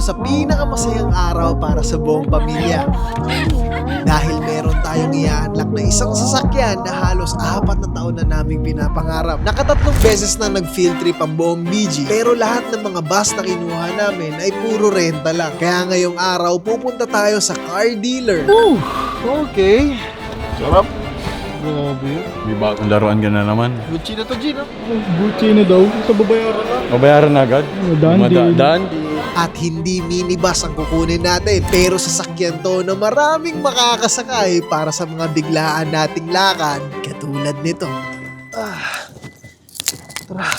sa pinakamasayang araw para sa buong pamilya. Dahil meron tayong i-unlock na isang sasakyan na halos 4 na taon na naming pinapangarap. Nakatatlong beses na nag-field trip ang buong BG, pero lahat ng mga bus na kinuha namin ay puro renta lang. Kaya ngayong araw pupunta tayo sa car dealer. Okay. Sarap. Grabe. May bagong laruan ka na naman. Gucci na to, Gino. Gucci na daw. Sa babayaran na. Babayaran na agad? Dandy. Dandy. At hindi minibus ang kukunin natin, pero sasakyan to na maraming makakasakay para sa mga biglaan nating lakad katulad nito.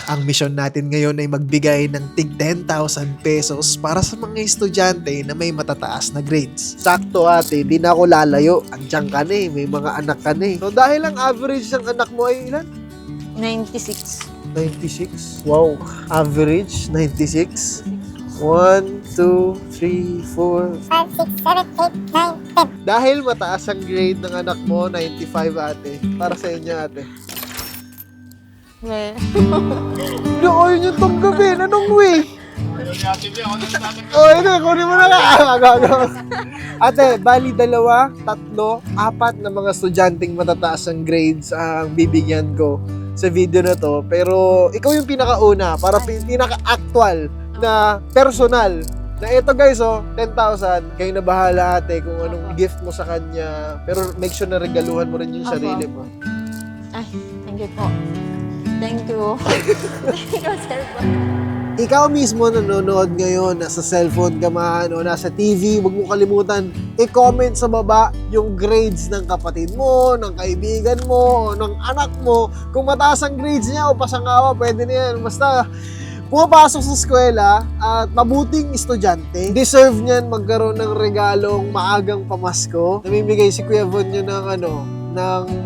Ang misyon natin ngayon ay magbigay ng tig 10,000 pesos para sa mga estudyante na may matataas na grades. Sakto ate, di na ako lalayo. Andiyan ka na eh, may mga anak ka na eh. So dahil ang average ng anak mo ay ilan? 96. 96? Wow. Average, 96? 1, 2, 3, 4, 5, 6, 7, 8, 9, 10. Dahil mataas ang grade ng anak mo, 95 ate. Para sa inyo ate. Well, Hindi, ayaw nyo tanggapin. Anong way? Ito, kunin mo na nga. Ate, bali 2, 3, 4 na mga estudyanteng matataas ang grades ang bibigyan ko sa video na to. Pero ikaw yung pinakauna, para pinaka-actual na personal. Na ito guys, 10,000. Kayo na bahala ate kung anong gift mo sa kanya. Pero make sure na regaluhan mo rin yung sarili mo. ay, thank you po. Thank you. Thank you, sir. Ikaw mismo nanonood ngayon, nasa cellphone ka man o nasa TV, huwag mo kalimutan i-comment sa baba yung grades ng kapatid mo, ng kaibigan mo, o ng anak mo. Kung mataas ang grades niya o pasangawa, pwede na yan. Basta pumapasok sa eskwela at mabuting estudyante, deserve niyan magkaroon ng regalong maagang pamasko. Namimigay si Kuya Von niya ng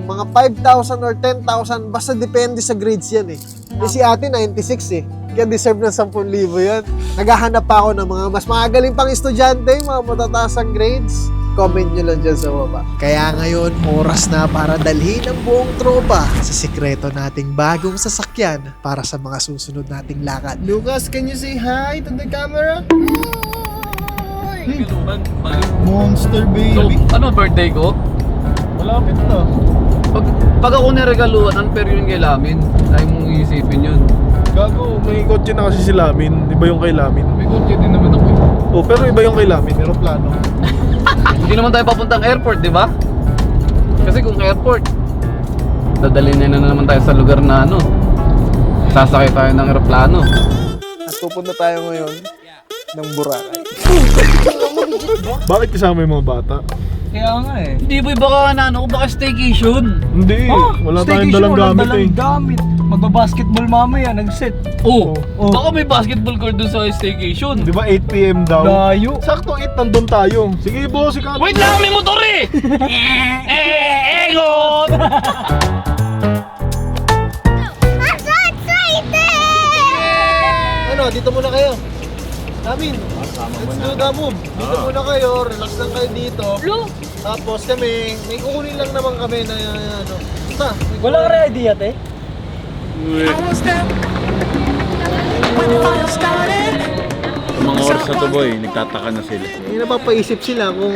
mga 5,000 or 10,000, basta depende sa grades yan eh. Kasi si ate 96 eh, kaya deserve ng 10,000 yan. Naghahanap pa ako ng mga mas magagaling pang estudyante, mga matataas ang grades. Comment nyo lang dyan sa baba. Kaya ngayon, oras na para dalhin ang buong tropa sa sikreto nating bagong sasakyan para sa mga susunod nating lakad. Lucas, can you say hi to the camera? Monster So, baby. ano birthday ko? Malapit na. Pag ako niregaluan, unfair yun kay Lamin. Ayaw mong iisipin yun. Gago, may kotse na kasi si Lamin. Iba yung kay Lamin. May kotse din naman ako. Oh, pero iba yung kay Lamin. Aeroplano. Hindi naman tayo papuntang airport, di ba? Kasi kung airport, dadalhin na naman tayo sa lugar na sasakay tayo ng aeroplano. At pupunta tayo ngayon ng Boracay. Bakit kasama yung mga bata? Kaya nga eh. Hindi ba baka baka staycation? Hindi. Wala tayong dalang gamit eh. Magbabasketball mamaya, nag-set. Oh, Oh. baka may basketball court dun sa staycation. Di ba 8 PM daw? Layo. Sakto 8 nandun tayo. Sige boss, ikaw. Wait lang, may motor eh! Egot! I'm so excited! Ano, dito muna kayo. Namin. Let's do the move. Dito muna kayo, relax lang kayo dito. Tapos kami, may kukunin lang naman kami na basta. Wala ka ready ate? Mga oras na to boy, nagtataka na sila. May napapaisip sila kung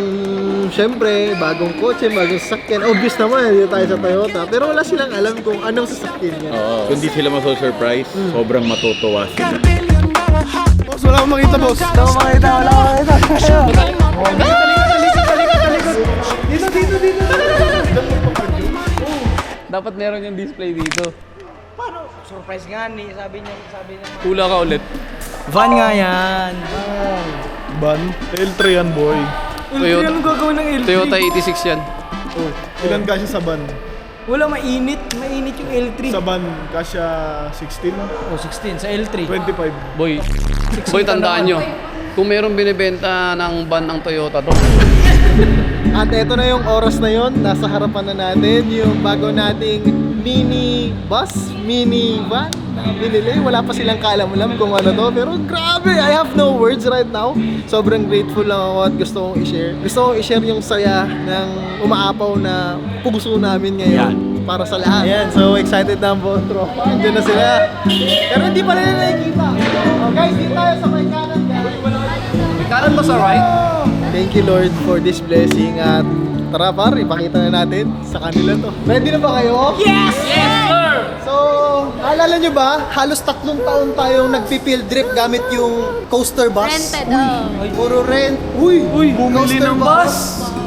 syempre, bagong kotse, bagong sasakyan. Obvious naman, dito tayo sa Toyota. Pero wala silang alam kung anong sasakyan yan. Oo. Kung di sila maso-surprise, sobrang matutuwa sila. Boss, wala akong makita boss. Wala ko makita. Dapat meron yung display dito. Surprise nga ni, sabi niya. Hula ka ulit. Van nga yan. Ban, L3 yan boy. Toyota. Anong gagawin ng L3? Toyota 86 yan. Oh, ilan kasya sa ban? Wala, mainit. Mainit yung L3. Sa ban, kasya 16? Oh, 16 sa L3. 25. Boy, tandaan nyo. Kung meron binibenta ng van ang Toyota to. At eto na yung oras na yon, nasa harapan na natin yung bago nating mini bus, mini van na binili. Wala pa silang kaalam-alam kung ano to, pero grabe, I have no words right now. Sobrang grateful lang ako at gusto kong i-share. Gusto kong i-share yung saya ng umaapaw na puso namin ngayon para sa lahat. Ayan, so excited na ang buong tropa. Andiyan na sila. Pero hindi pa nila nakikita. Oh, guys, dito tayo sa may kanan, guys. Kanan ba sa right? Thank you Lord for this blessing at tara par, ipakita na natin sa kanila to. Ready na ba kayo? Yes, sir! So, alala nyo ba, halos 3 taon tayong nagpi-field trip gamit yung coaster bus. Rented, oh. Puro rent. Uy, bumili coaster ng bus.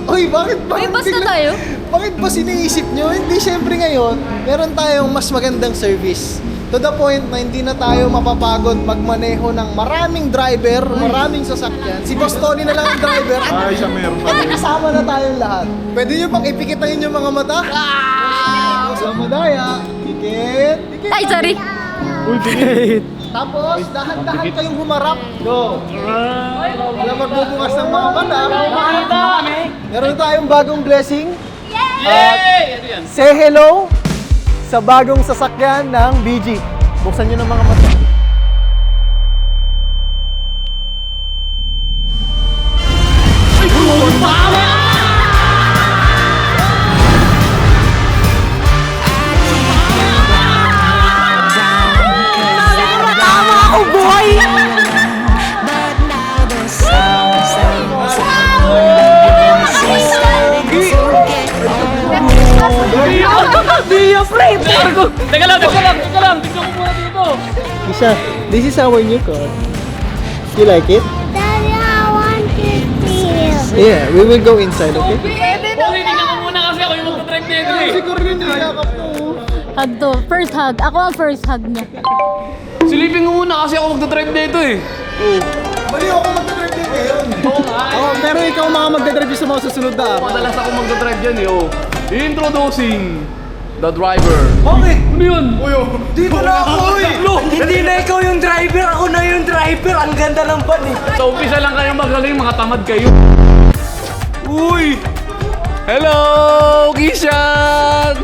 Uy, bakit ba? May bus na tayo? Bakit ba siniisip nyo? Hindi, syempre ngayon, meron tayong mas magandang service. To the point na hindi na tayo mapapagod magmaneho ng maraming driver, maraming sasakyan. Si Boss Tony na lang ang driver. Ay, siya meron pa. At kasama na tayong lahat. Pwede nyo pang ipikitain yung mga mata? Sa madaya. Pikit. Pikit. Ay, sorry. Uy, bigit. Tapos, dahan-dahan kayong humarap. Go. Wala magbubukas ng mga mata. Meron tayong bagong blessing. Yay! Ano yan? Say hello sa bagong sasakyan ng BG. Buksan nyo ng mga mata. Teka lang! Tignan ko muna dito! Isa, this is our new car. You like it? Daddy, I want to feel. Yeah, we will go inside, okay? Bossing, tignan ko muna kasi ako yung mag-drive nito eh! Siguro yun yung yakap mo. Hug to. First hug. Ako ang first hug niya. Silipin ko muna kasi ako mag-drive nito eh! Mali ako magdadrive din ngayon. Oo nga eh! Oh, pero ikaw mga magdadrive sa mga susunod na. Madalas ako mag-drive dyan eh oh! Introducing the driver! Bakit? Ano yun? Dito na ako eh! Hindi na ikaw yung driver, ako na yung driver. Ang ganda ng van eh. Sa umpisa lang kayo magaling, mga tamad kayo. Uy! Hello! Kishan!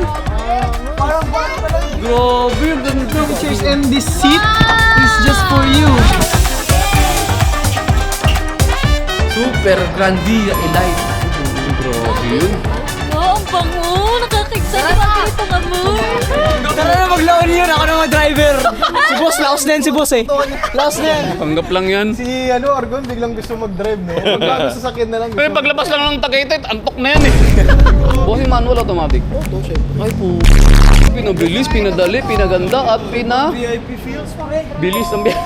Parang bago ka lang. Grabe, ang ganda. Cheers, and this seat is just for you. Super Grandia Elite. Grabe yun. Oo, ang bango. Nakakigsa na itong amoy. Tara na, maglaon yun. Ako na mga driver. Si boss, laos na yan si boss eh. Last na yan. Panggap lang yan. Si Argon biglang gusto mag-drive, no? Magbago sa sakyan na lang. Pero paglabas lang ng Tagaytay, antok na yan eh. Bossing manual automatic. Auto, syempre. Ay po. Pinabilis, pinadali, pinaganda at VIP feels pa eh. bilis ang biyahe.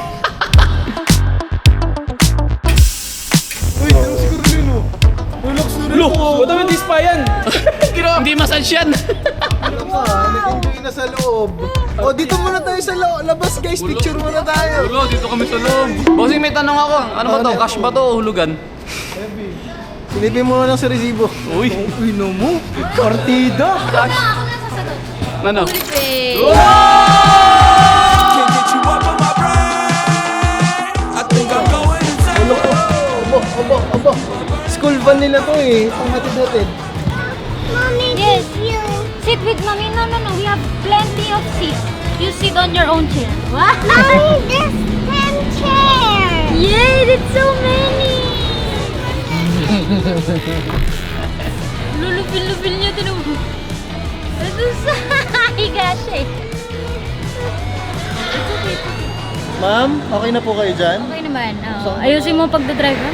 Uy, ano siguro yun, oh? Relax na rin. Ba't naman dispa yan? Hindi massage yan. Nag-enjoy na sa loob. Oh, dito muna tayo sa labas, guys. Picture muna tayo. Ulo, dito kami sa loob. Bossing, may tanong ako. Ano ba to? Cash ba to o hulugan? Silipin mo na lang sa resibo. Uy. Uy, no mo. Partida. Ano? Aba. School van nila to eh. Panghatid-hatid. Mommy, Yes. you. Sit with mommy. No. We have plenty of seats. You sit on your own chair. Wow. Mommy, there's 10 chairs. Yay, that's so many. Lulupil-lupil niya din. Ito sa higa siya eh. Ma'am, okay na po kayo dyan? Okay naman. Oh. Ayusin mo pagdadrive ha?